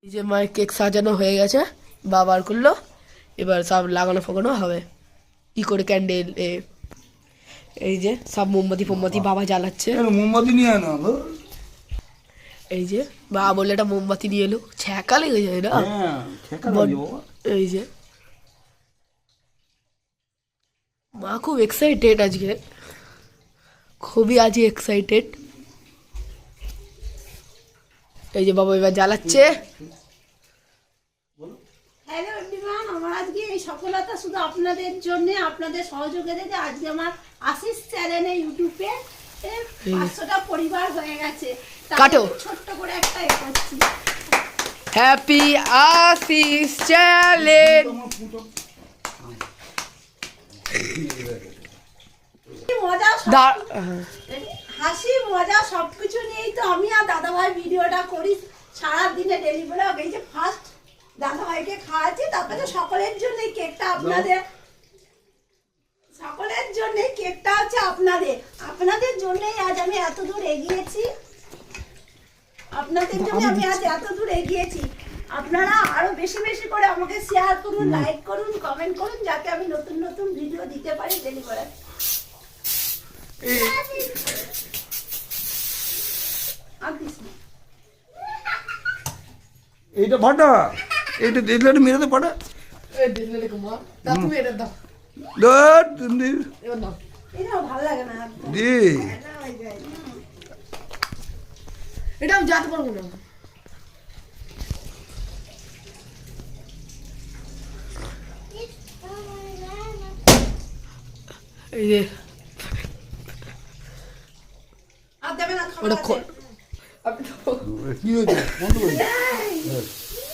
এই যে মায়ের কেক সাজানো হয়ে গেছে, বাবার করলো, এবার সব লাগানো ফাগানো হবে কি করে ক্যান্ডেল এই যে সব মোমবাতি ফোমবাতি বাবা জ্বালাচ্ছে। মোমবাতি নিয়ে আনো। এই যে বাবা বললে একটা মোমবাতি নিয়ে এলো, ছ্যাঁকা লেগে যায় না? এই যে মা খুব এক্সাইটেড আজকে, খুবই আজকে এক্সাইটেড। এই যে বাবা এবার জ্বালাচ্ছে। হ্যালো এভরিওয়ান, আমার আজকে এই সফলতা শুধু আপনাদের জন্য, আপনাদের সহযোগিতাতে আজকে আমার আশিস চ্যানেলে ইউটিউবে 500টা পরিবার হয়ে গেছে। কাটো ছোট্ট করে একটা করছি। Happy Ashish channel. হাসি মজা সবকিছু নিয়েই তো আমি আর দাদাভাই ভিডিওটা করি সারাদিনে ডেলি ব্লগ। এই যে ফার্স্ট দাদাভাইকে খাওয়াচ্ছি, তারপরে সকলের জন্য এই কেকটা আপনাদের, সকলের জন্য কেকটা হচ্ছে আপনাদের জন্যই আজ আমি এত দূর এগিয়েছি, আপনাদের জন্য আমি আজ এত দূর এগিয়েছি। আপনারা আরো বেশি বেশি করে আমাকে শেয়ার করুন, লাইক করুন, কমেন্ট করুন, যাতে আমি নতুন নতুন ভিডিও দিতে পারি ডেলি করে। এইটা ফাটা, এইটা দেখলে মেরে তো ফাটা। ভালো লাগে না এটা আমি যেতে পারবো না। এই যে আর দেবে না, ওটা খাবার আছে। কি হয়েছে?